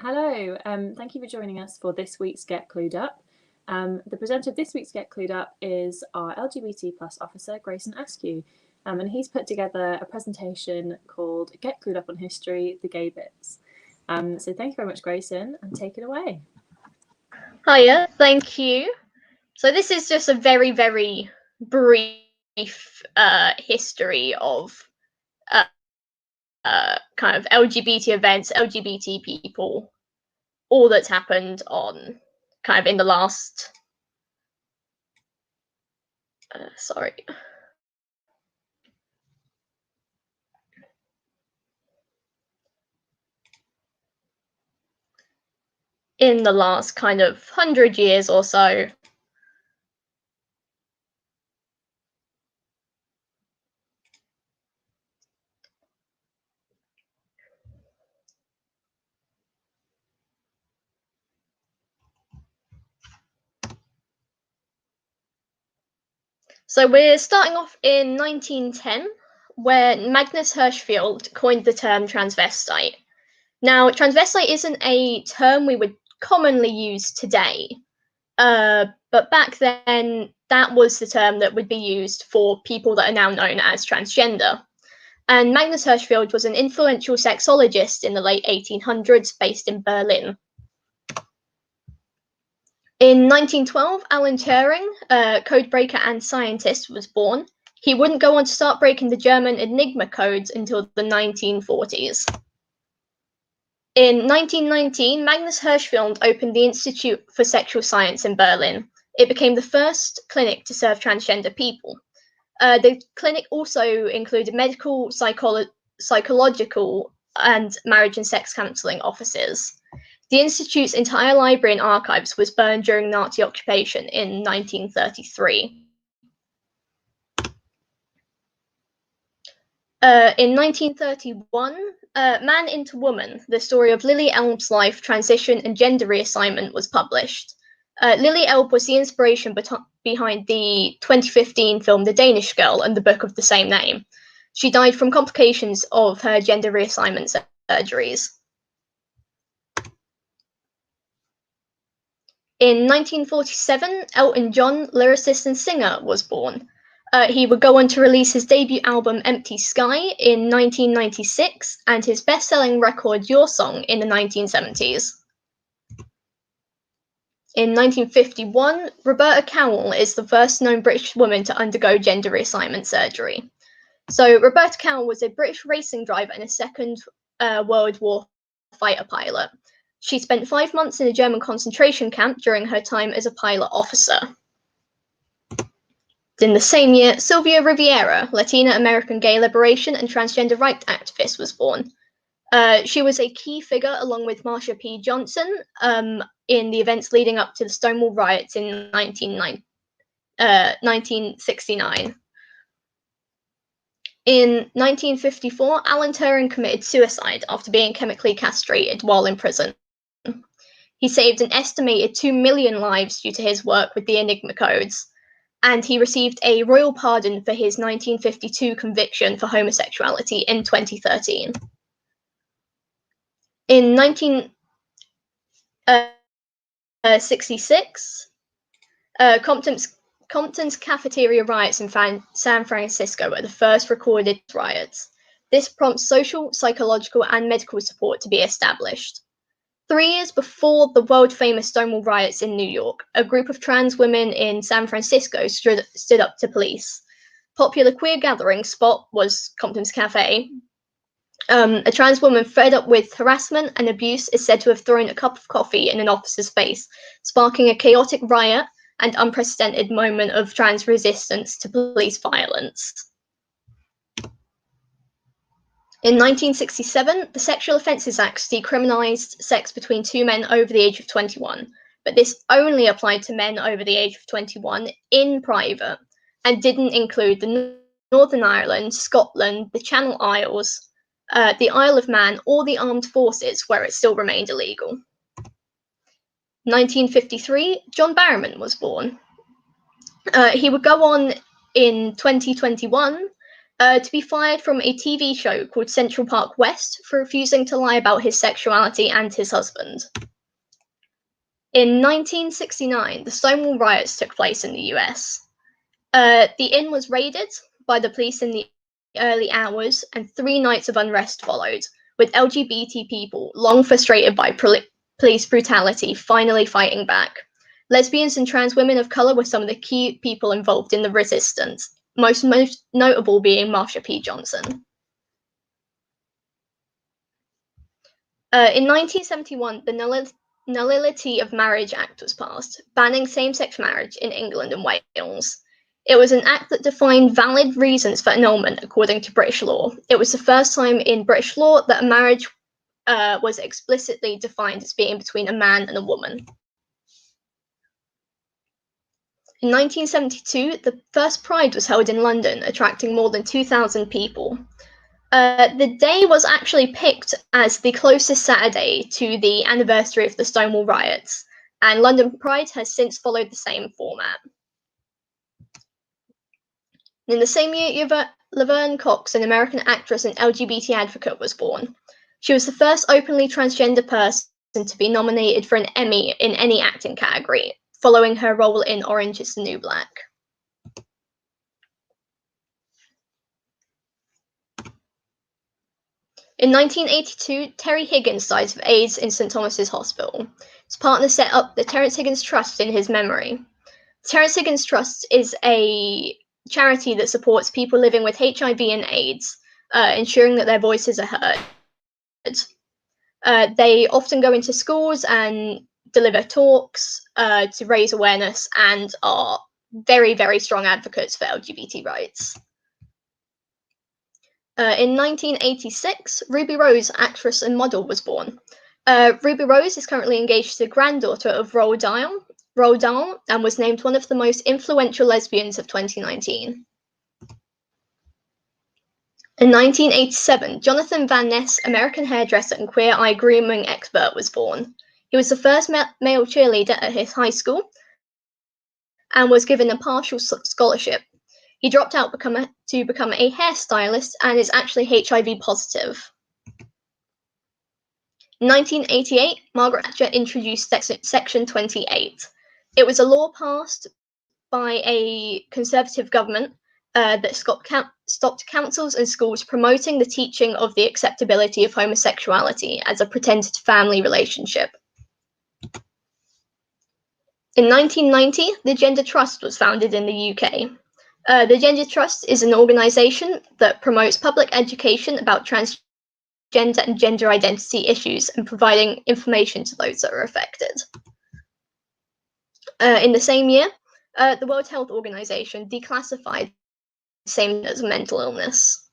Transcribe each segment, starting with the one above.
Hello, thank you for joining us for this week's Get Clued Up. The presenter of this week's Get Clued Up is our LGBT plus officer, Greyson Askew, and he's put together a presentation called Get Clued Up on History, the Gay Bits. So thank you very much, Greyson, and take it away. Hiya, thank you. So this is just a very, very brief history of kind of LGBT events, LGBT people, all that's happened on kind of in the last in the last kind of 100 years or so. So we're starting off in 1910, where Magnus Hirschfeld coined the term transvestite. Now, transvestite isn't a term we would commonly use today, but back then that was the term that would be used for people that are now known as transgender. And Magnus Hirschfeld was an influential sexologist in the late 1800s based in Berlin. In 1912, Alan Turing, a codebreaker and scientist, was born. He wouldn't go on to start breaking the German Enigma codes until the 1940s. In 1919, Magnus Hirschfeld opened the Institute for Sexual Science in Berlin. It became the first clinic to serve transgender people. The clinic also included medical, psychological, and marriage and sex counselling offices. The Institute's entire library and archives was burned during Nazi occupation in 1933. In 1931, Man into Woman, the story of Lily Elb's life, transition, and gender reassignment was published. Lily Elb was the inspiration behind the 2015 film The Danish Girl and the book of the same name. She died from complications of her gender reassignment surgeries. In 1947, Elton John, lyricist and singer, was born. He would go on to release his debut album Empty Sky in 1996 and his best-selling record Your Song in the 1970s. In 1951, Roberta Cowell is the first known British woman to undergo gender reassignment surgery. So Roberta Cowell was a British racing driver and a Second World War fighter pilot. She spent 5 months in a German concentration camp during her time as a pilot officer. In the same year, Sylvia Riviera, Latina American gay liberation and transgender rights activist, was born. She was a key figure, along with Marsha P. Johnson, in the events leading up to the Stonewall riots in 1969. In 1954, Alan Turing committed suicide after being chemically castrated while in prison. He saved an estimated 2 million lives due to his work with the Enigma codes, and he received a royal pardon for his 1952 conviction for homosexuality in 2013. In 1966, Compton's Cafeteria riots in San Francisco were the first recorded riots. This prompts social, psychological, and medical support to be established. 3 years before the world-famous Stonewall riots in New York, a group of trans women in San Francisco stood up to police. Popular queer gathering spot was Compton's Cafe. A trans woman fed up with harassment and abuse is said to have thrown a cup of coffee in an officer's face, sparking a chaotic riot and unprecedented moment of trans resistance to police violence. In 1967, the Sexual Offences Act decriminalised sex between 2 men over the age of 21, but this only applied to men over the age of 21 in private and didn't include the Northern Ireland, Scotland, the Channel Isles, the Isle of Man, or the armed forces, where it still remained illegal. 1953, John Barrowman was born. He would go on in 2021 to be fired from a TV show called Central Park West for refusing to lie about his sexuality and his husband. In 1969, the Stonewall Riots took place in the US. The inn was raided by the police in the early hours, and 3 nights of unrest followed, with LGBT people, long frustrated by police brutality, finally fighting back. Lesbians and trans women of colour were some of the key people involved in the resistance, most notable being Marsha P. Johnson. In 1971, the Nullity of Marriage Act was passed, banning same-sex marriage in England and Wales. It was an act that defined valid reasons for annulment according to British law. It was the first time in British law that a marriage was explicitly defined as being between a man and a woman. In 1972, the first Pride was held in London, attracting more than 2,000 people. The day was actually picked as the closest Saturday to the anniversary of the Stonewall Riots, and London Pride has since followed the same format. In the same year, Laverne Cox, an American actress and LGBT advocate, was born. She was the first openly transgender person to be nominated for an Emmy in any acting category, following her role in Orange is the New Black. In 1982, Terry Higgins died of AIDS in St. Thomas's Hospital. His partner set up the Terence Higgins Trust in his memory. The Terence Higgins Trust is a charity that supports people living with HIV and AIDS, ensuring that their voices are heard. They often go into schools and deliver talks to raise awareness, and are very, very strong advocates for LGBT rights. In 1986, Ruby Rose, actress and model, was born. Ruby Rose is currently engaged to the granddaughter of Roald Dahl, and was named one of the most influential lesbians of 2019. In 1987, Johnathan Van Ness, American hairdresser and queer eye grooming expert, was born. He was the first male cheerleader at his high school and was given a partial scholarship. He dropped out to become a hairstylist and is actually HIV positive. In 1988, Margaret Thatcher introduced Section 28. It was a law passed by a Conservative government that stopped councils and schools promoting the teaching of the acceptability of homosexuality as a pretended family relationship. In 1990, the Gender Trust was founded in the UK. The Gender Trust is an organisation that promotes public education about transgender and gender identity issues and providing information to those that are affected. In the same year, the World Health Organization declassified same as a mental illness.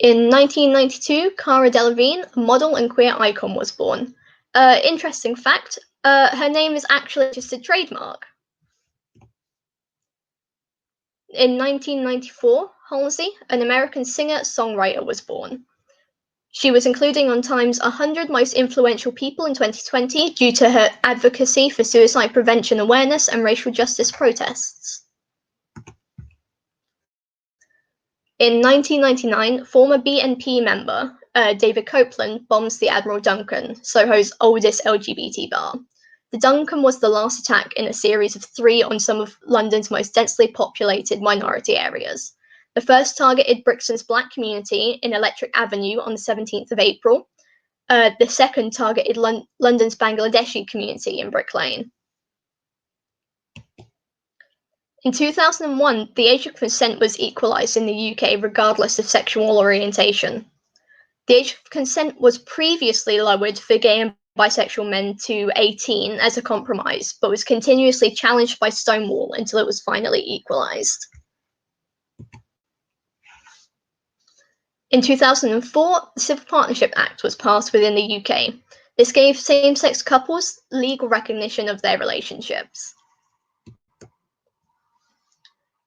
In 1992, Cara Delevingne, a model and queer icon, was born. Interesting fact, her name is actually just a trademark. In 1994, Halsey, an American singer-songwriter, was born. She was included on Time's 100 Most Influential People in 2020 due to her advocacy for suicide prevention awareness and racial justice protests. In 1999, former BNP member David Copeland bombs the Admiral Duncan, Soho's oldest LGBT bar. The Duncan was the last attack in a series of 3 on some of London's most densely populated minority areas. The first targeted Brixton's black community in Electric Avenue on the 17th of April. The second targeted London's Bangladeshi community in Brick Lane. In 2001, the age of consent was equalised in the UK regardless of sexual orientation. The age of consent was previously lowered for gay and bisexual men to 18 as a compromise, but was continuously challenged by Stonewall until it was finally equalised. In 2004, the Civil Partnership Act was passed within the UK. This gave same-sex couples legal recognition of their relationships.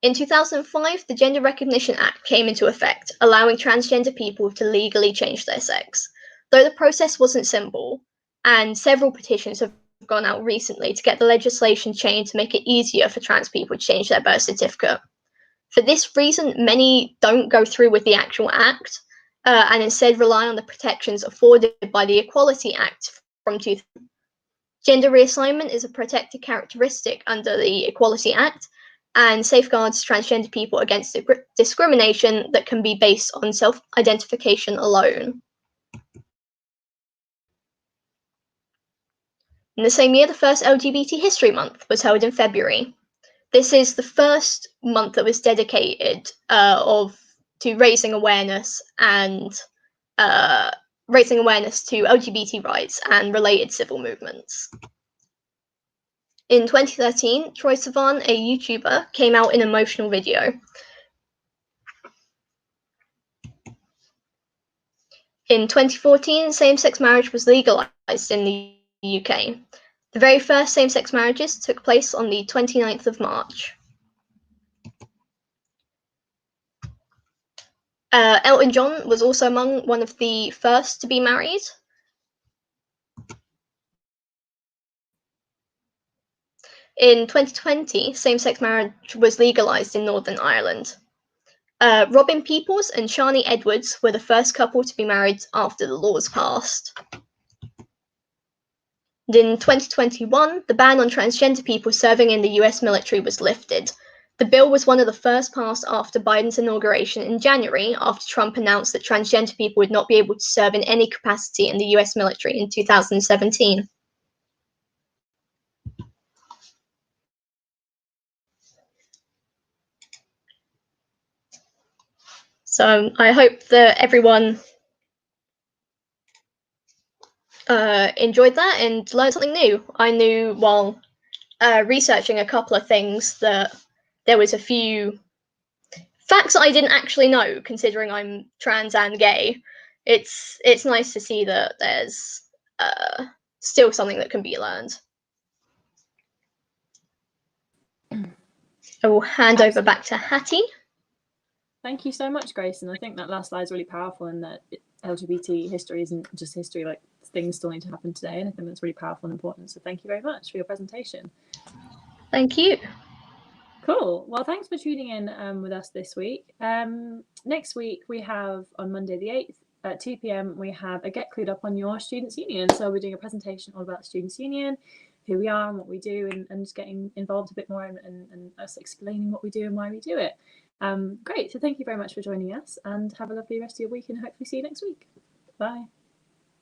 In 2005, the Gender Recognition Act came into effect, allowing transgender people to legally change their sex. Though the process wasn't simple, and several petitions have gone out recently to get the legislation changed to make it easier for trans people to change their birth certificate. For this reason, many don't go through with the actual act and instead rely on the protections afforded by the Equality Act from 2000. Gender reassignment is a protected characteristic under the Equality Act and safeguards transgender people against discrimination that can be based on self-identification alone. In the same year, the first LGBT History Month was held in February. This is the first month that was dedicated to raising awareness to LGBT rights and related civil movements. In 2013, Troye Sivan, a YouTuber, came out in an emotional video. In 2014, same-sex marriage was legalised in the UK. The very first same-sex marriages took place on the 29th of March. Elton John was also among one of the first to be married. In 2020, same-sex marriage was legalised in Northern Ireland. Robin Peoples and Shani Edwards were the first couple to be married after the laws passed. In 2021, the ban on transgender people serving in the US military was lifted. The bill was one of the first passed after Biden's inauguration in January, after Trump announced that transgender people would not be able to serve in any capacity in the US military in 2017. So I hope that everyone enjoyed that and learned something new. I knew while researching a couple of things that there was a few facts that I didn't actually know, considering I'm trans and gay. It's nice to see that there's still something that can be learned. I will hand over back to Hattie. Thank you so much, Grayson. I think that last slide is really powerful, and that LGBT history isn't just history, like things still need to happen today, and I think that's really powerful and important. So thank you very much for your presentation. Thank you. Cool. Well, thanks for tuning in with us this week. Next week, we have on Monday the 8th at 2 p.m, we have a Get Clued Up on Your Students' Union. So we're doing a presentation all about Students' Union, who we are and what we do, and just getting involved a bit more and us explaining what we do and why we do it. Great. So thank you very much for joining us, and have a lovely rest of your week, and hopefully see you next week. Bye.